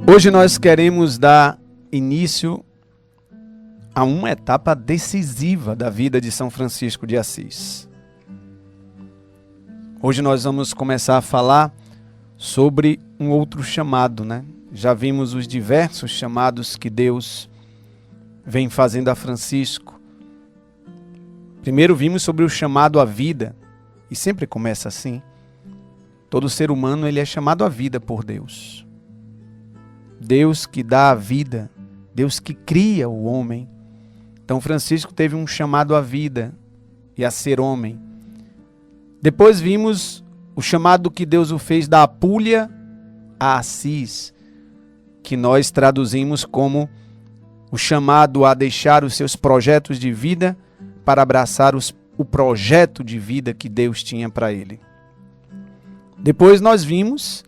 Hoje nós queremos dar início a uma etapa decisiva da vida de São Francisco de Assis. Hoje nós vamos começar a falar sobre um outro chamado, né? Já vimos os diversos chamados que Deus vem fazendo a Francisco. Primeiro vimos sobre o chamado à vida, e sempre começa assim. Todo ser humano ele é chamado à vida por Deus. Deus que dá a vida, Deus que cria o homem. Então Francisco teve um chamado à vida e a ser homem. Depois vimos o chamado que Deus o fez da Apúlia a Assis, que nós traduzimos como o chamado a deixar os seus projetos de vida para abraçar o projeto de vida que Deus tinha para ele. Depois nós vimos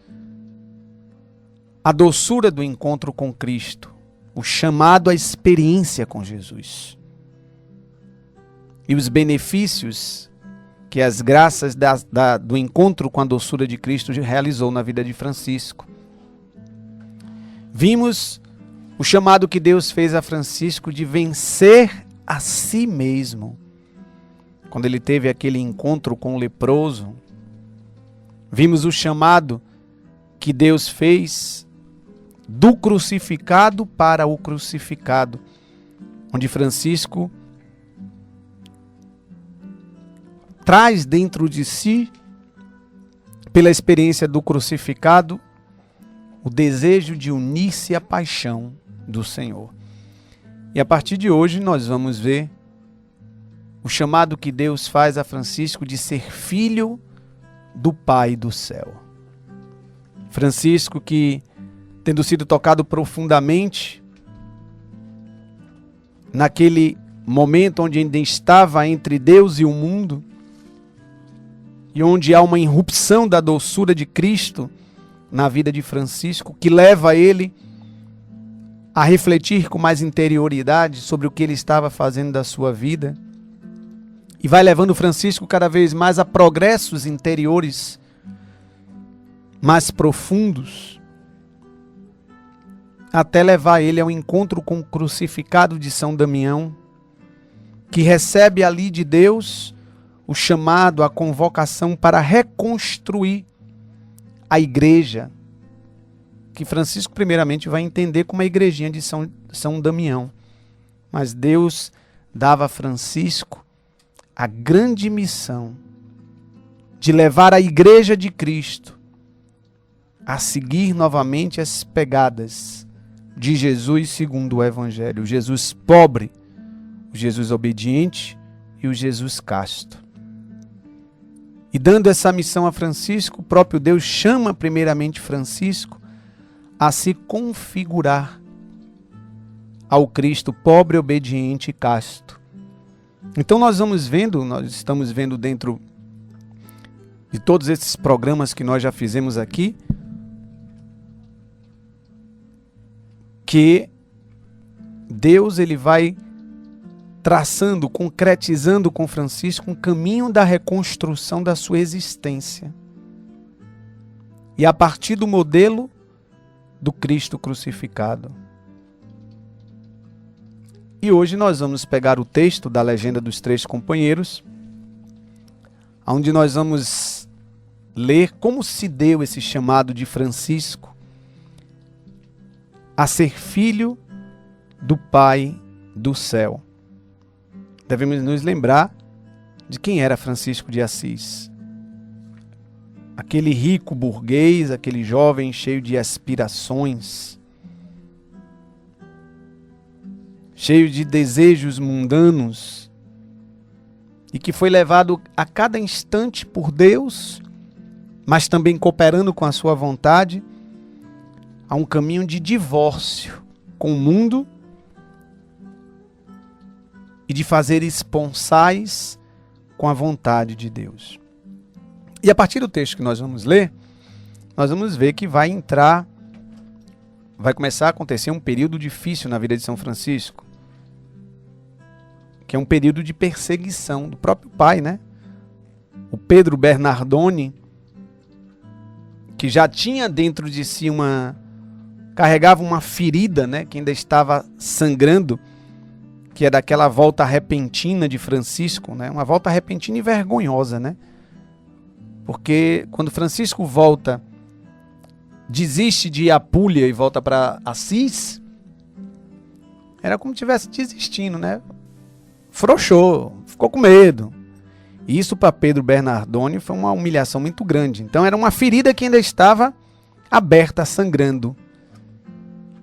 a doçura do encontro com Cristo, o chamado à experiência com Jesus. E os benefícios que as graças do encontro com a doçura de Cristo realizou na vida de Francisco. Vimos o chamado que Deus fez a Francisco de vencer a si mesmo. Quando ele teve aquele encontro com o leproso. Vimos o chamado que Deus fez do crucificado para o crucificado, onde Francisco traz dentro de si, pela experiência do crucificado, o desejo de unir-se à paixão do Senhor. E a partir de hoje nós vamos ver o chamado que Deus faz a Francisco de ser filho do Pai do céu. Francisco que, tendo sido tocado profundamente naquele momento onde ainda estava entre Deus e o mundo, e onde há uma irrupção da doçura de Cristo na vida de Francisco, que leva ele a refletir com mais interioridade sobre o que ele estava fazendo da sua vida, e vai levando Francisco cada vez mais a progressos interiores mais profundos, até levar ele ao encontro com o crucificado de São Damião, que recebe ali de Deus o chamado, a convocação para reconstruir a igreja, que Francisco primeiramente vai entender como a igrejinha de São Damião. Mas Deus dava a Francisco a grande missão de levar a igreja de Cristo a seguir novamente as pegadas de Jesus segundo o Evangelho, o Jesus pobre, o Jesus obediente e o Jesus casto. E dando essa missão a Francisco, o próprio Deus chama primeiramente Francisco a se configurar ao Cristo pobre, obediente e casto. Então nós estamos vendo dentro de todos esses programas que nós já fizemos aqui, que Deus ele vai traçando, concretizando com Francisco um caminho da reconstrução da sua existência. E a partir do modelo do Cristo crucificado. E hoje nós vamos pegar o texto da Legenda dos Três Companheiros, onde nós vamos ler como se deu esse chamado de Francisco a ser filho do Pai do céu. Devemos nos lembrar de quem era Francisco de Assis. Aquele rico burguês, aquele jovem cheio de aspirações, cheio de desejos mundanos, e que foi levado a cada instante por Deus, mas também cooperando com a sua vontade, a um caminho de divórcio com o mundo e de fazer esponsais com a vontade de Deus. E a partir do texto que nós vamos ler, nós vamos ver que vai começar a acontecer um período difícil na vida de São Francisco, que é um período de perseguição do próprio pai, né? O Pedro Bernardone, que já tinha dentro de si carregava uma ferida, né, que ainda estava sangrando, que é daquela volta repentina de Francisco, né, uma volta repentina e vergonhosa, né? Porque quando Francisco volta, desiste de Apulia e volta para Assis, era como se estivesse desistindo, né? Frouxou, ficou com medo. E isso para Pedro Bernardoni foi uma humilhação muito grande. Então era uma ferida que ainda estava aberta, sangrando.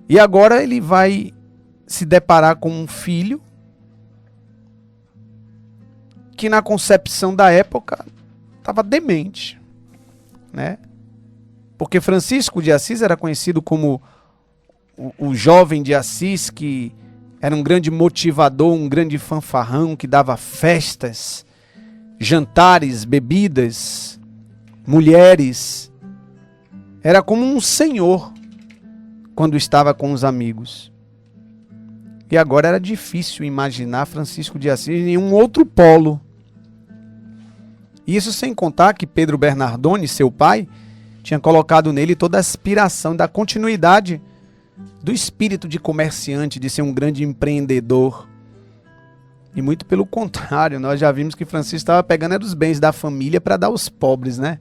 E agora ele vai se deparar com um filho que na concepção da época estava demente, né? Porque Francisco de Assis era conhecido como o jovem de Assis, que era um grande motivador, um grande fanfarrão, que dava festas, jantares, bebidas, mulheres. Era como um senhor quando estava com os amigos. E agora era difícil imaginar Francisco de Assis em um outro polo. Isso sem contar que Pedro Bernardoni, seu pai, tinha colocado nele toda a aspiração da continuidade do espírito de comerciante, de ser um grande empreendedor. E muito pelo contrário, nós já vimos que Francisco estava pegando os bens da família para dar aos pobres, né?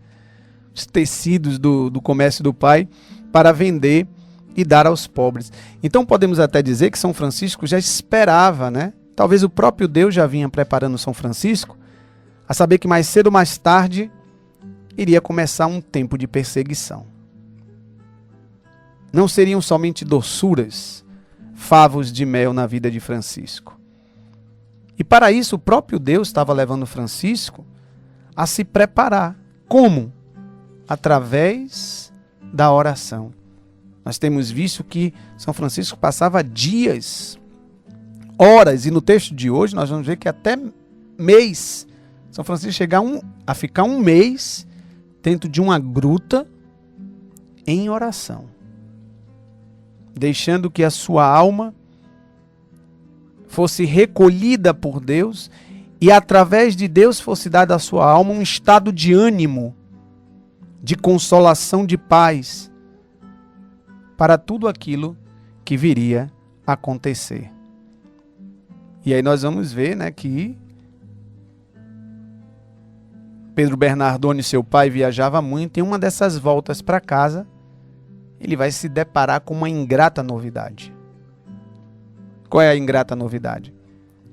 Os tecidos do comércio do pai para vender e dar aos pobres. Então podemos até dizer que São Francisco já esperava, né? Talvez o próprio Deus já vinha preparando São Francisco a saber que mais cedo ou mais tarde iria começar um tempo de perseguição. Não seriam somente doçuras, favos de mel na vida de Francisco. E para isso o próprio Deus estava levando Francisco a se preparar. Como? Através da oração. Nós temos visto que São Francisco passava dias, horas, e no texto de hoje nós vamos ver que até mês. São Francisco chega a ficar um mês dentro de uma gruta em oração, deixando que a sua alma fosse recolhida por Deus e através de Deus fosse dada à sua alma um estado de ânimo, de consolação, de paz para tudo aquilo que viria a acontecer. E aí nós vamos ver, né, que Pedro Bernardoni, seu pai, viajava muito. Em uma dessas voltas para casa, ele vai se deparar com uma ingrata novidade. Qual é a ingrata novidade?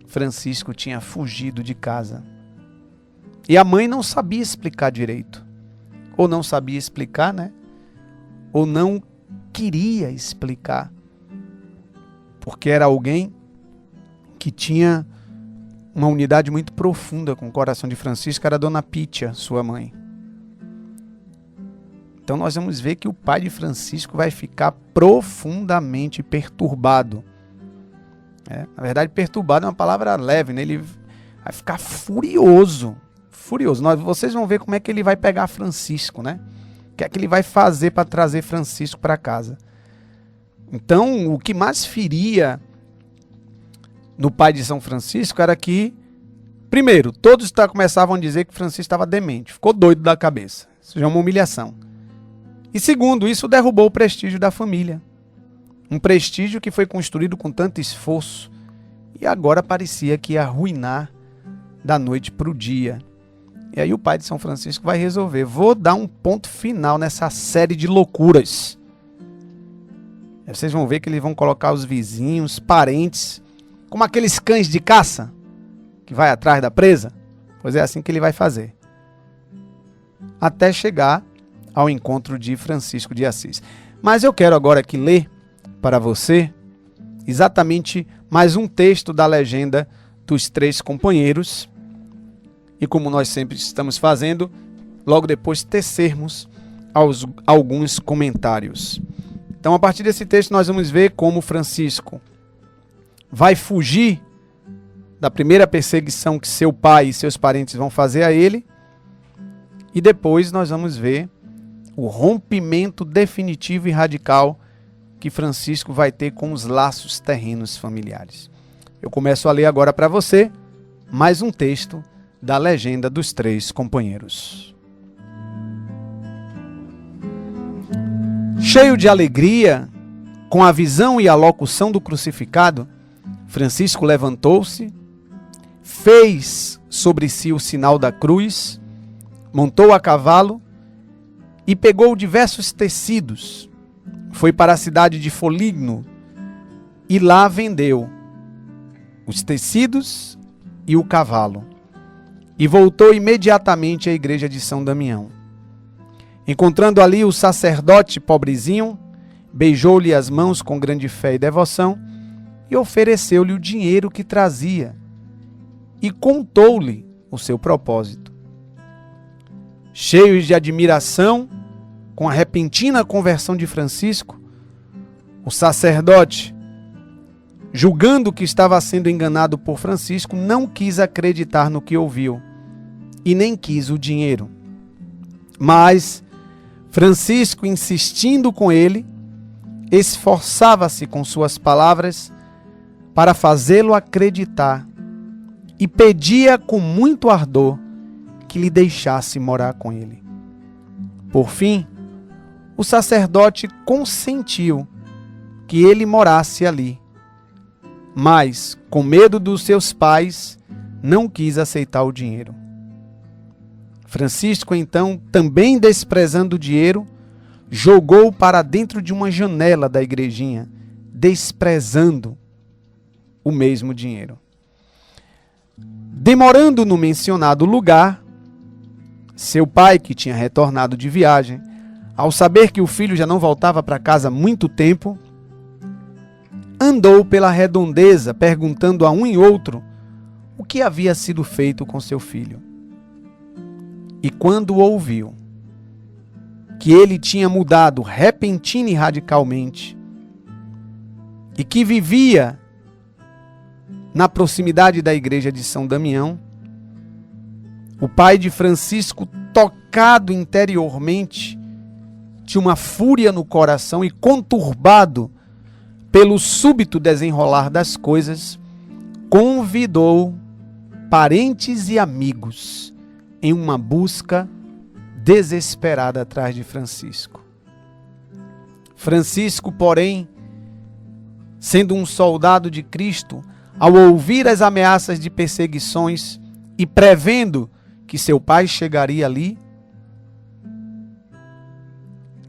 Francisco tinha fugido de casa. E a mãe não sabia explicar direito. Ou não sabia explicar, né? Ou não queria explicar. Porque era alguém que tinha uma unidade muito profunda com o coração de Francisco, era a Dona Pítia, sua mãe. Então nós vamos ver que o pai de Francisco vai ficar profundamente perturbado. Na verdade, perturbado é uma palavra leve, né? Ele vai ficar furioso. Furioso. Vocês vão ver como é que ele vai pegar Francisco, né? O que é que ele vai fazer para trazer Francisco para casa. Então, o que mais feria no pai de São Francisco era que, primeiro, todos começavam a dizer que Francisco estava demente, ficou doido da cabeça. Isso já é uma humilhação. E segundo, isso derrubou o prestígio da família. Um prestígio que foi construído com tanto esforço e agora parecia que ia arruinar da noite para o dia. E aí o pai de São Francisco vai resolver: vou dar um ponto final nessa série de loucuras. Aí vocês vão ver que eles vão colocar os vizinhos, parentes, como aqueles cães de caça que vai atrás da presa. Pois é assim que ele vai fazer. Até chegar ao encontro de Francisco de Assis. Mas eu quero agora aqui ler para você exatamente mais um texto da legenda dos Três Companheiros. E como nós sempre estamos fazendo, logo depois tecermos alguns comentários. Então, a partir desse texto, nós vamos ver como Francisco vai fugir da primeira perseguição que seu pai e seus parentes vão fazer a ele. E depois nós vamos ver o rompimento definitivo e radical que Francisco vai ter com os laços terrenos familiares. Eu começo a ler agora para você mais um texto da legenda dos Três Companheiros. Cheio de alegria, Com a visão e a locução do crucificado, Francisco levantou-se, fez sobre si o sinal da cruz, montou a cavalo e pegou diversos tecidos. Foi para a cidade de Foligno e lá vendeu os tecidos e o cavalo. E voltou imediatamente à igreja de São Damião. Encontrando ali o sacerdote pobrezinho, beijou-lhe as mãos com grande fé e devoção e ofereceu-lhe o dinheiro que trazia e contou-lhe o seu propósito. Cheios de admiração com a repentina conversão de Francisco, o sacerdote, julgando que estava sendo enganado por Francisco, não quis acreditar no que ouviu e nem quis o dinheiro. Mas Francisco, insistindo com ele, esforçava-se com suas palavras para fazê-lo acreditar e pedia com muito ardor que lhe deixasse morar com ele. Por fim, o sacerdote consentiu que ele morasse ali, mas, com medo dos seus pais, não quis aceitar o dinheiro. Francisco, então, também desprezando o dinheiro, jogou para dentro de uma janela da igrejinha, desprezando o mesmo dinheiro. Demorando no mencionado lugar, seu pai, que tinha retornado de viagem, ao saber que o filho já não voltava para casa há muito tempo, andou pela redondeza perguntando a um e outro o que havia sido feito com seu filho. E quando ouviu que ele tinha mudado repentina e radicalmente e que vivia na proximidade da igreja de São Damião, o pai de Francisco, tocado interiormente de uma fúria no coração e conturbado pelo súbito desenrolar das coisas, convidou parentes e amigos em uma busca desesperada atrás de Francisco. Francisco, porém, sendo um soldado de Cristo, ao ouvir as ameaças de perseguições e prevendo que seu pai chegaria ali,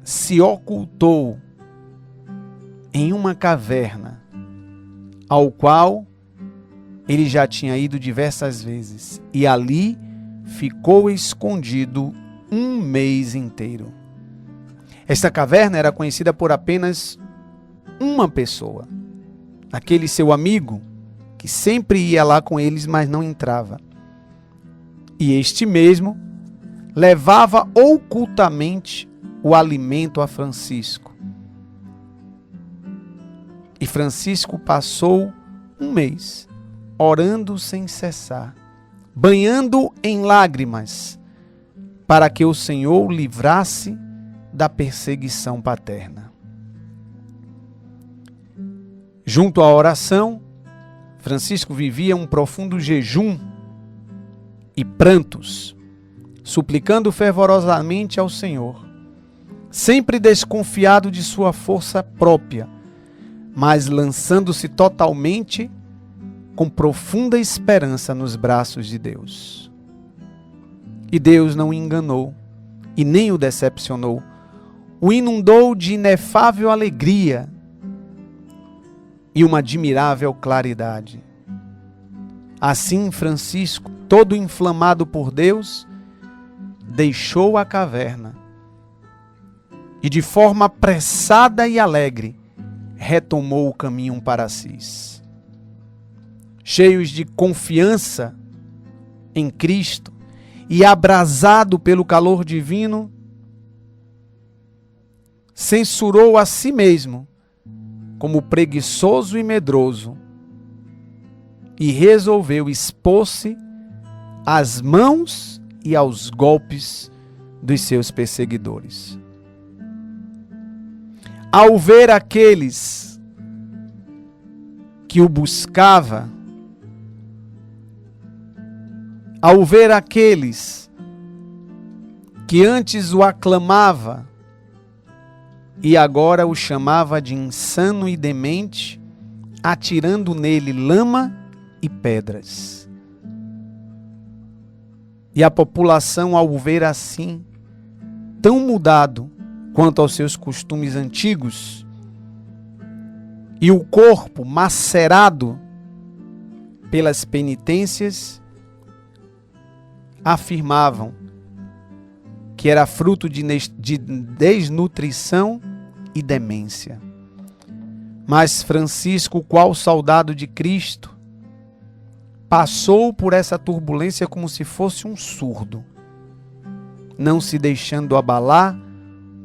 se ocultou em uma caverna, ao qual ele já tinha ido diversas vezes, e ali ficou escondido um mês inteiro. Esta caverna era conhecida por apenas uma pessoa, aquele seu amigo, que sempre ia lá com eles, mas não entrava. E este mesmo levava ocultamente o alimento a Francisco. E Francisco passou um mês orando sem cessar, banhando em lágrimas, para que o Senhor o livrasse da perseguição paterna. Junto à oração, Francisco vivia um profundo jejum e prantos, suplicando fervorosamente ao Senhor, sempre desconfiado de sua força própria, mas lançando-se totalmente com profunda esperança nos braços de Deus. E Deus não o enganou e nem o decepcionou, o inundou de inefável alegria e uma admirável claridade. Assim, Francisco, todo inflamado por Deus, deixou a caverna e, de forma apressada e alegre, retomou o caminho para Assis. Cheios de confiança em Cristo e abrasado pelo calor divino, censurou a si mesmo como preguiçoso e medroso e resolveu expor-se às mãos e aos golpes dos seus perseguidores. Ao ver aqueles que o buscava, ao ver aqueles que antes o aclamava, e agora o chamava de insano e demente, atirando nele lama e pedras. E a população, ao o ver assim, tão mudado quanto aos seus costumes antigos, e o corpo macerado pelas penitências, afirmavam que era fruto de desnutrição e demência. Mas Francisco, qual soldado de Cristo, passou por essa turbulência como se fosse um surdo, não se deixando abalar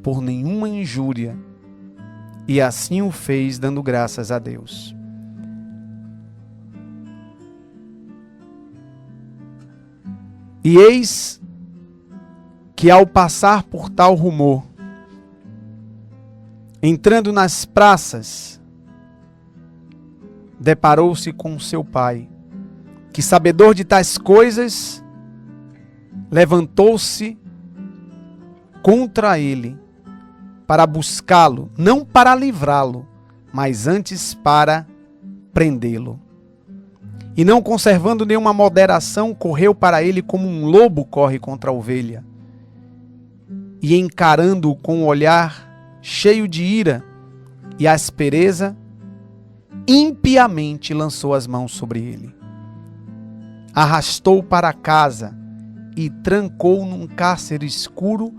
por nenhuma injúria, e assim o fez, dando graças a Deus. E eis que, ao passar por tal rumor, entrando nas praças, deparou-se com seu pai, que, sabedor de tais coisas, levantou-se contra ele para buscá-lo, não para livrá-lo, mas antes para prendê-lo. E não conservando nenhuma moderação, correu para ele como um lobo corre contra a ovelha. E encarando-o com um olhar cheio de ira e aspereza, impiamente lançou as mãos sobre ele. Arrastou-o para casa e trancou-o num cárcere escuro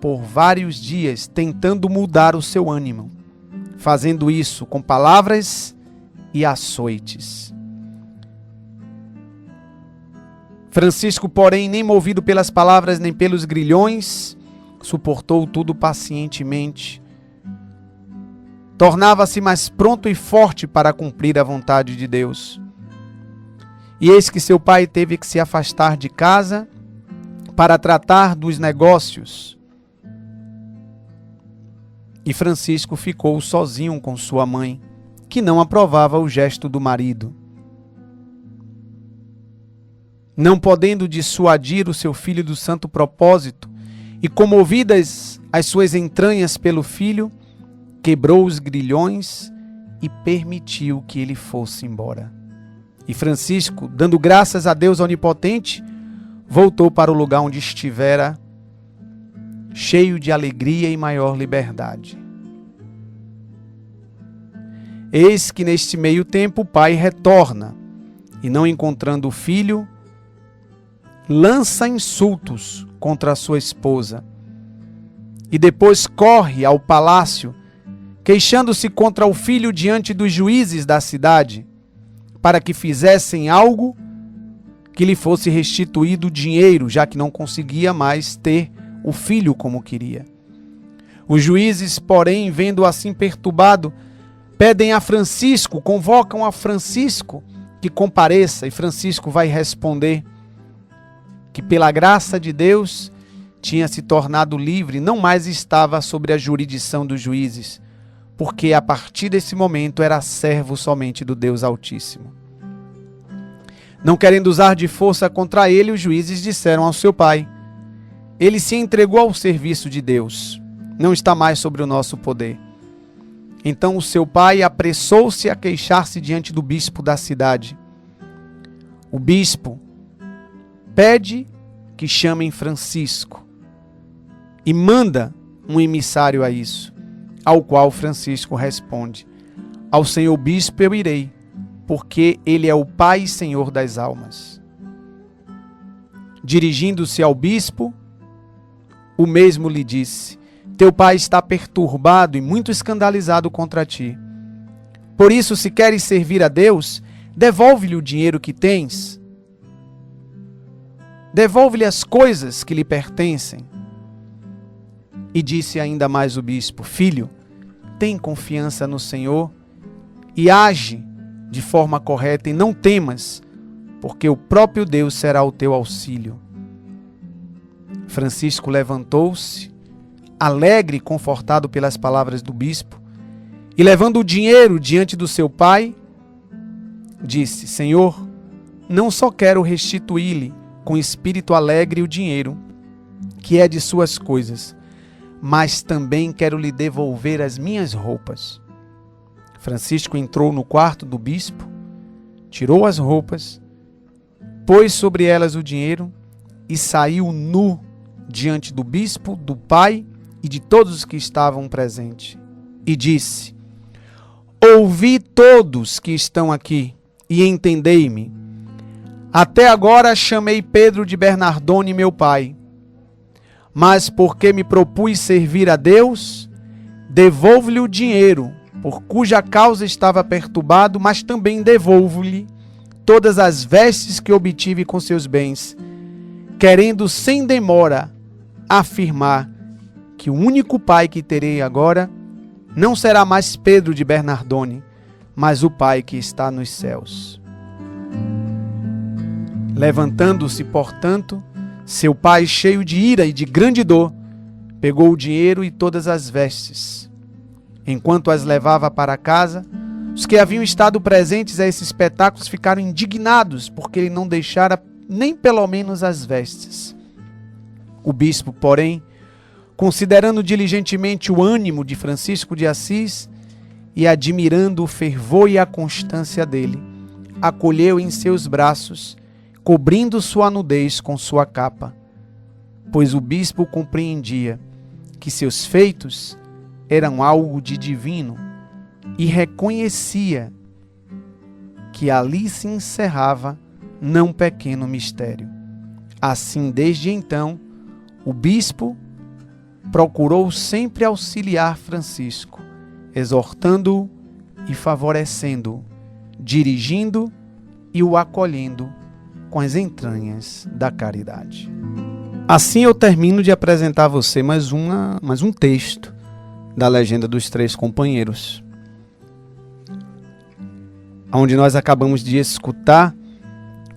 por vários dias, tentando mudar o seu ânimo, fazendo isso com palavras e açoites. Francisco, porém, nem movido pelas palavras nem pelos grilhões, suportou tudo pacientemente. Tornava-se mais pronto e forte para cumprir a vontade de Deus. E eis que seu pai teve que se afastar de casa para tratar dos negócios. E Francisco ficou sozinho com sua mãe, que não aprovava o gesto do marido. Não podendo dissuadir o seu filho do santo propósito, e comovidas as suas entranhas pelo filho, quebrou os grilhões e permitiu que ele fosse embora. E Francisco, dando graças a Deus onipotente, voltou para o lugar onde estivera, cheio de alegria e maior liberdade. Eis que neste meio tempo o pai retorna, e não encontrando o filho, lança insultos contra a sua esposa, e depois corre ao palácio, queixando-se contra o filho diante dos juízes da cidade, para que fizessem algo que lhe fosse restituído o dinheiro, já que não conseguia mais ter o filho como queria. Os juízes, porém, vendo-o assim perturbado, pedem a Francisco, convocam a Francisco que compareça, e Francisco vai responder que pela graça de Deus tinha se tornado livre, não mais estava sob a jurisdição dos juízes, porque a partir desse momento era servo somente do Deus Altíssimo. Não querendo usar de força contra ele, os juízes disseram ao seu pai: ele se entregou ao serviço de Deus, não está mais sobre o nosso poder. Então o seu pai apressou-se a queixar-se diante do bispo da cidade. O bispo pede que chamem Francisco e manda um emissário a isso, ao qual Francisco responde: ao senhor bispo eu irei, porque ele é o Pai e Senhor das almas. Dirigindo-se ao bispo, o mesmo lhe disse: teu pai está perturbado e muito escandalizado contra ti. Por isso, se queres servir a Deus, devolve-lhe o dinheiro que tens. Devolve-lhe as coisas que lhe pertencem. E disse ainda mais o bispo: filho, tem confiança no Senhor e age de forma correta e não temas, porque o próprio Deus será o teu auxílio. Francisco levantou-se, alegre e confortado pelas palavras do bispo, e levando o dinheiro diante do seu pai, disse: Senhor, não só quero restituir-lhe com espírito alegre o dinheiro, que é de suas coisas, mas também quero lhe devolver as minhas roupas. Francisco entrou no quarto do bispo, tirou as roupas, pôs sobre elas o dinheiro e saiu nu diante do bispo, do pai e de todos os que estavam presentes. E disse: ouvi todos que estão aqui e entendei-me. Até agora chamei Pedro de Bernardone, meu pai. Mas porque me propus servir a Deus, devolvo-lhe o dinheiro, por cuja causa estava perturbado, mas também devolvo-lhe todas as vestes que obtive com seus bens, querendo sem demora afirmar que o único pai que terei agora não será mais Pedro de Bernardone, mas o Pai que está nos céus. Levantando-se, portanto, seu pai, cheio de ira e de grande dor, pegou o dinheiro e todas as vestes. Enquanto as levava para casa, os que haviam estado presentes a esses espetáculos ficaram indignados, porque ele não deixara nem pelo menos as vestes. O bispo, porém, considerando diligentemente o ânimo de Francisco de Assis e admirando o fervor e a constância dele, acolheu em seus braços, cobrindo sua nudez com sua capa, pois o bispo compreendia que seus feitos eram algo de divino e reconhecia que ali se encerrava não pequeno mistério. Assim, desde então, o bispo procurou sempre auxiliar Francisco, exortando-o e favorecendo-o, dirigindo e o acolhendo com as entranhas da caridade. Assim eu termino de apresentar a você mais um texto da Legenda dos Três Companheiros, onde nós acabamos de escutar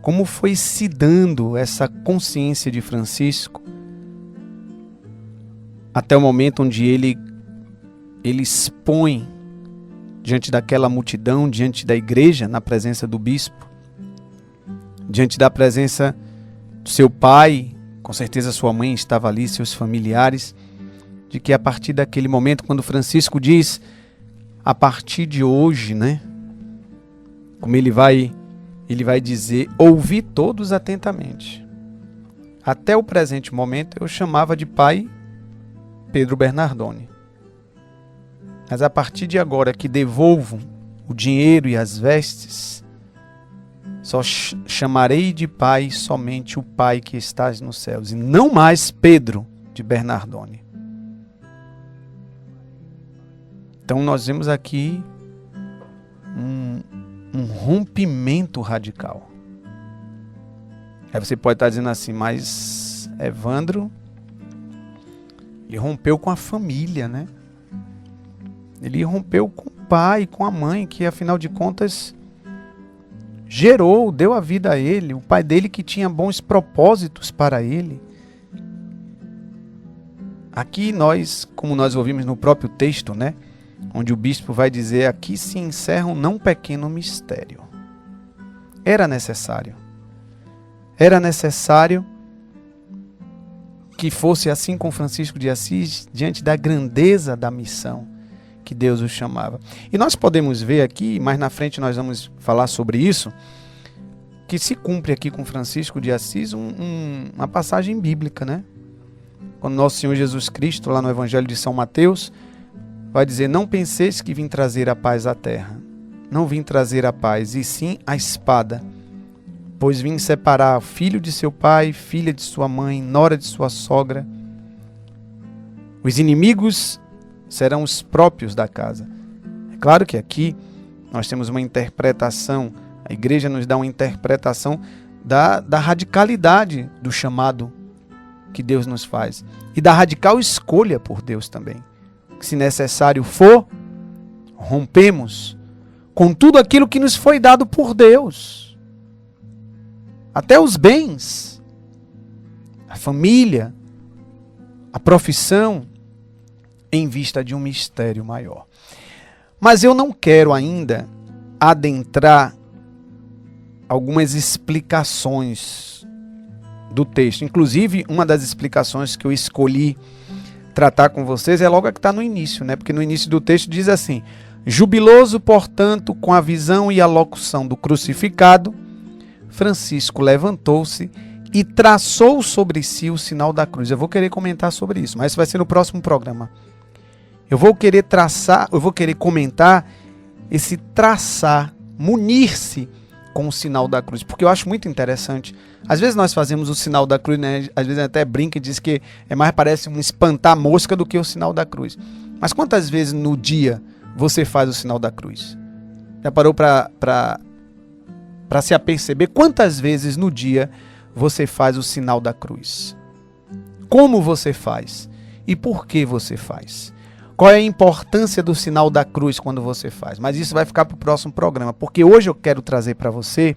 como foi se dando essa consciência de Francisco até o momento onde ele expõe diante daquela multidão, diante da igreja, na presença do bispo, diante da presença do seu pai, com certeza sua mãe estava ali, seus familiares, de que a partir daquele momento, quando Francisco diz, a partir de hoje, né? Como ele vai dizer, ouvi todos atentamente. Até o presente momento eu chamava de pai Pedro Bernardone. Mas a partir de agora que devolvo o dinheiro e as vestes, só chamarei de pai somente o Pai que estás nos céus, e não mais Pedro de Bernardone. Então nós vemos aqui um rompimento radical. Aí você pode estar dizendo assim, mas Evandro, ele rompeu com a família, né? Ele rompeu com o pai, com a mãe, que afinal de contas gerou, deu a vida a ele, o pai dele que tinha bons propósitos para ele. Aqui nós, como nós ouvimos no próprio texto, né? Onde o bispo vai dizer, aqui se encerra um não pequeno mistério. Era necessário que fosse assim com Francisco de Assis, diante da grandeza da missão que Deus o chamava. E nós podemos ver aqui, mais na frente nós vamos falar sobre isso, que se cumpre aqui com Francisco de Assis uma passagem bíblica, né? Quando nosso Senhor Jesus Cristo, lá no Evangelho de São Mateus, vai dizer, não penseis que vim trazer a paz à terra. Não vim trazer a paz, e sim a espada. Pois vim separar filho de seu pai, filha de sua mãe, nora de sua sogra. Os inimigos serão os próprios da casa. É claro que aqui nós temos uma interpretação, a igreja nos dá uma interpretação da radicalidade do chamado que Deus nos faz. E da radical escolha por Deus também. Se necessário for, rompemos com tudo aquilo que nos foi dado por Deus. Até os bens, a família, a profissão, em vista de um mistério maior. Mas eu não quero ainda adentrar algumas explicações do texto. Inclusive, uma das explicações que eu escolhi tratar com vocês é logo a que está no início, né? Porque no início do texto diz assim: jubiloso, portanto, com a visão e a locução do crucificado, Francisco levantou-se e traçou sobre si o sinal da cruz. Eu vou querer comentar sobre isso, mas isso vai ser no próximo programa. Eu vou querer comentar esse traçar, munir-se com o sinal da cruz, porque eu acho muito interessante. Às vezes nós fazemos o sinal da cruz, né? Às vezes até brinca e diz que parece um espantar mosca do que o sinal da cruz. Mas quantas vezes no dia você faz o sinal da cruz? Já parou para se aperceber quantas vezes no dia você faz o sinal da cruz? Como você faz? E por que você faz? Qual é a importância do sinal da cruz quando você faz? Mas isso vai ficar para o próximo programa, porque hoje eu quero trazer para você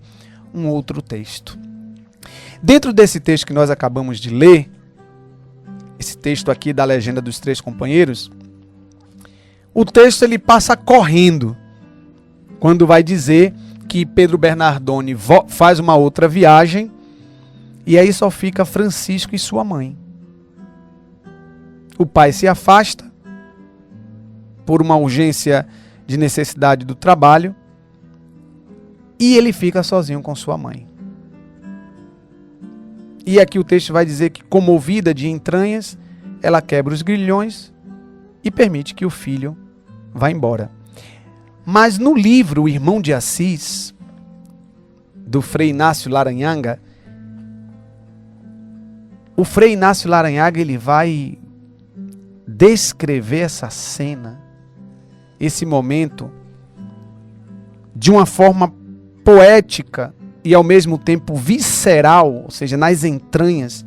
um outro texto. Dentro desse texto que nós acabamos de ler, esse texto aqui da Legenda dos Três Companheiros, o texto ele passa correndo quando vai dizer que Pedro Bernardoni faz uma outra viagem e aí só fica Francisco e sua mãe. O pai se afasta por uma urgência de necessidade do trabalho e ele fica sozinho com sua mãe. E aqui o texto vai dizer que, comovida de entranhas, ela quebra os grilhões e permite que o filho vá embora. Mas no livro O Irmão de Assis, do Frei Inácio Laranhaga, o Frei Inácio Laranhaga ele vai descrever essa cena, esse momento, de uma forma poética e ao mesmo tempo visceral, ou seja, nas entranhas,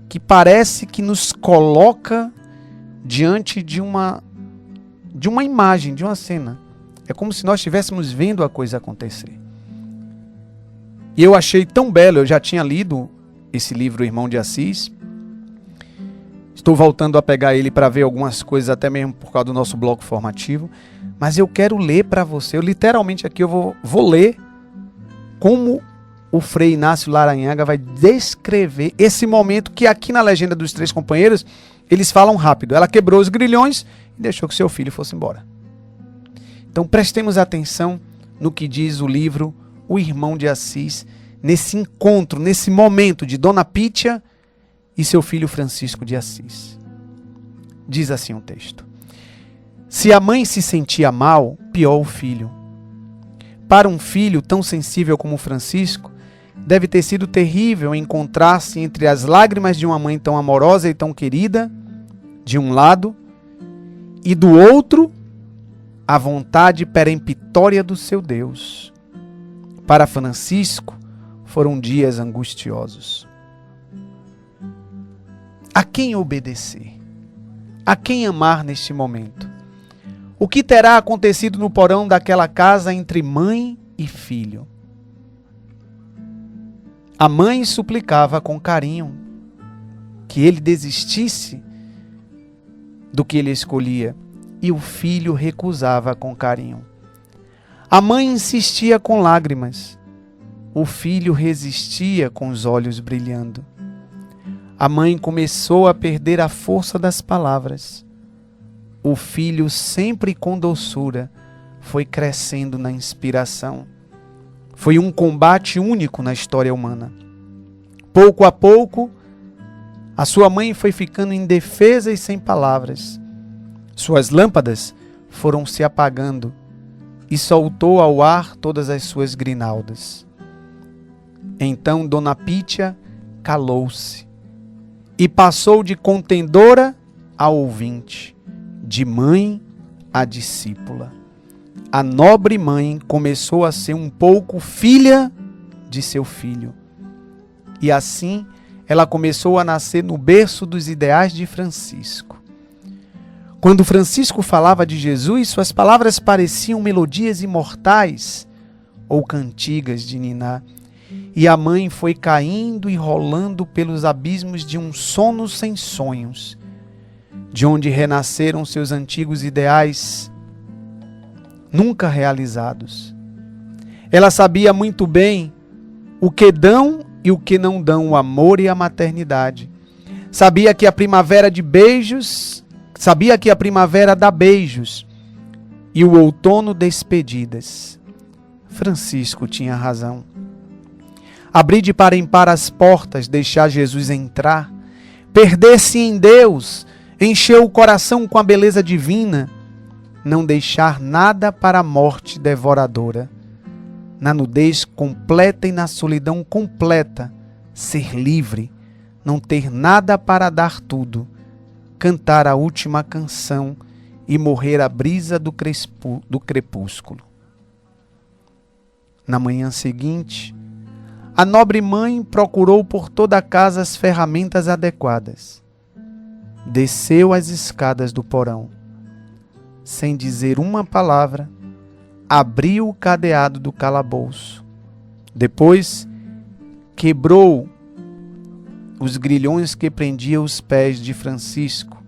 que parece que nos coloca diante de uma imagem, de uma cena. É como se nós estivéssemos vendo a coisa acontecer. E eu achei tão belo, eu já tinha lido esse livro, O Irmão de Assis. Estou voltando a pegar ele para ver algumas coisas, até mesmo por causa do nosso bloco formativo. Mas eu quero ler para você, literalmente aqui eu vou ler como o Frei Inácio Laranhaga vai descrever esse momento que aqui na Legenda dos Três Companheiros, eles falam rápido. Ela quebrou os grilhões e deixou que seu filho fosse embora. Então prestemos atenção no que diz o livro O Irmão de Assis, nesse encontro, nesse momento de Dona Pítia e seu filho Francisco de Assis. Diz assim o texto: se a mãe se sentia mal, pior o filho. Para um filho tão sensível como Francisco, deve ter sido terrível encontrar-se entre as lágrimas de uma mãe tão amorosa e tão querida, de um lado, e do outro, a vontade peremptória do seu Deus. Para Francisco, foram dias angustiosos. A quem obedecer? A quem amar neste momento? O que terá acontecido no porão daquela casa entre mãe e filho? A mãe suplicava com carinho que ele desistisse do que ele escolhia, e o filho recusava com carinho. A mãe insistia com lágrimas, o filho resistia com os olhos brilhando. A mãe começou a perder a força das palavras. O filho, sempre com doçura, foi crescendo na inspiração. Foi um combate único na história humana. Pouco a pouco, a sua mãe foi ficando indefesa e sem palavras. Suas lâmpadas foram se apagando e soltou ao ar todas as suas grinaldas. Então Dona Pítia calou-se e passou de contendora a ouvinte, de mãe a discípula. A nobre mãe começou a ser um pouco filha de seu filho. E assim ela começou a nascer no berço dos ideais de Francisco. Quando Francisco falava de Jesus, suas palavras pareciam melodias imortais ou cantigas de niná. E a mãe foi caindo e rolando pelos abismos de um sono sem sonhos, de onde renasceram seus antigos ideais nunca realizados. Ela sabia muito bem o que dão e o que não dão o amor e a maternidade. Sabia que a primavera dá beijos e o outono despedidas. Francisco tinha razão. Abrir de par em par as portas, deixar Jesus entrar, perder-se em Deus, encher o coração com a beleza divina, não deixar nada para a morte devoradora. Na nudez completa e na solidão completa, ser livre, não ter nada para dar tudo, cantar a última canção e morrer à brisa do crepúsculo. Na manhã seguinte, a nobre mãe procurou por toda a casa as ferramentas adequadas. Desceu as escadas do porão. Sem dizer uma palavra, abriu o cadeado do calabouço. Depois, quebrou os grilhões que prendiam os pés de Francisco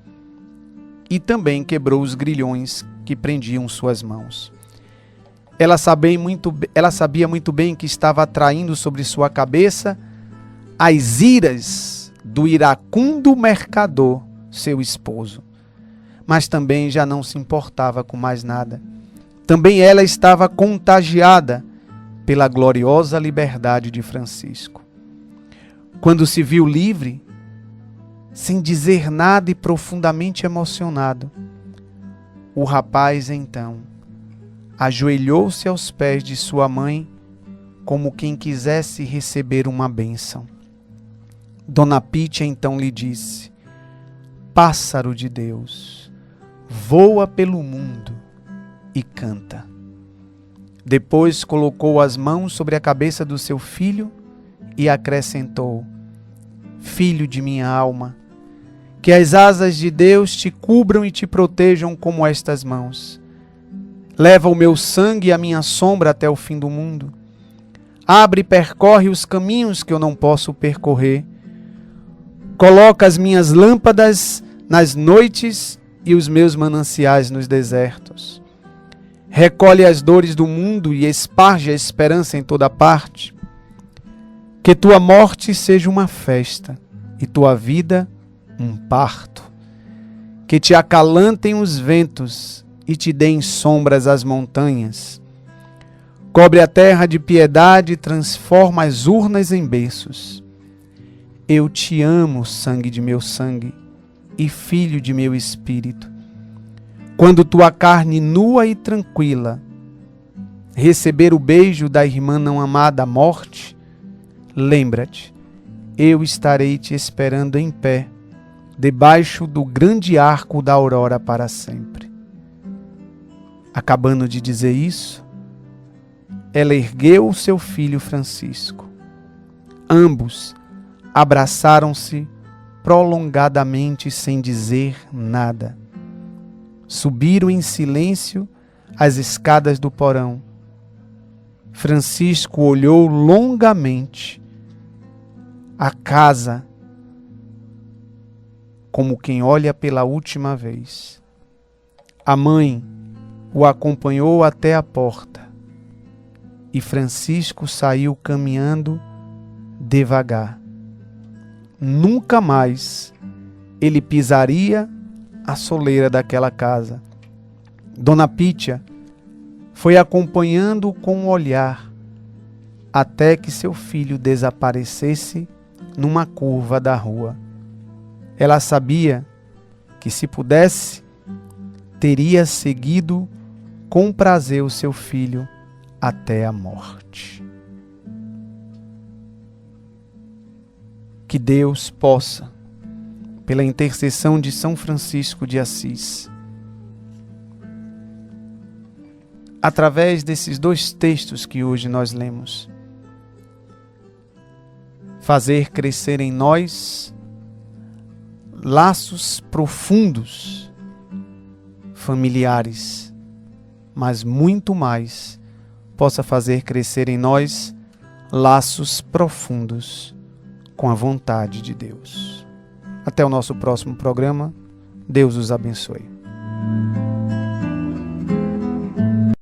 e também quebrou os grilhões que prendiam suas mãos. Ela sabia muito bem que estava atraindo sobre sua cabeça as iras do iracundo mercador, seu esposo. Mas também já não se importava com mais nada. Também ela estava contagiada pela gloriosa liberdade de Francisco. Quando se viu livre, sem dizer nada e profundamente emocionado, o rapaz então ajoelhou-se aos pés de sua mãe como quem quisesse receber uma bênção. Dona Pítia então lhe disse: pássaro de Deus, voa pelo mundo e canta. Depois colocou as mãos sobre a cabeça do seu filho e acrescentou: filho de minha alma, que as asas de Deus te cubram e te protejam como estas mãos. Leva o meu sangue e a minha sombra até o fim do mundo. Abre e percorre os caminhos que eu não posso percorrer. Coloca as minhas lâmpadas nas noites e os meus mananciais nos desertos. Recolhe as dores do mundo e esparge a esperança em toda parte. Que tua morte seja uma festa e tua vida um parto. Que te acalantem os ventos e te deem sombras as montanhas. Cobre a terra de piedade e transforma as urnas em berços. Eu te amo, sangue de meu sangue e filho de meu espírito. Quando tua carne nua e tranquila receber o beijo da irmã não amada à morte, lembra-te, eu estarei te esperando em pé, debaixo do grande arco da aurora para sempre. Acabando de dizer isso, ela ergueu o seu filho Francisco. Ambos abraçaram-se prolongadamente sem dizer nada. Subiram em silêncio as escadas do porão. Francisco olhou longamente a casa como quem olha pela última vez. A mãe o acompanhou até a porta e Francisco saiu caminhando devagar. Nunca mais ele pisaria a soleira daquela casa. Dona Pítia foi acompanhando com o olhar até que seu filho desaparecesse numa curva da rua. Ela sabia que, se pudesse, teria seguido com prazer o seu filho até a morte. Que Deus possa, pela intercessão de São Francisco de Assis, através desses dois textos que hoje nós lemos, fazer crescer em nós laços profundos, familiares, mas muito mais, possa fazer crescer em nós laços profundos com a vontade de Deus. Até o nosso próximo programa. Deus os abençoe.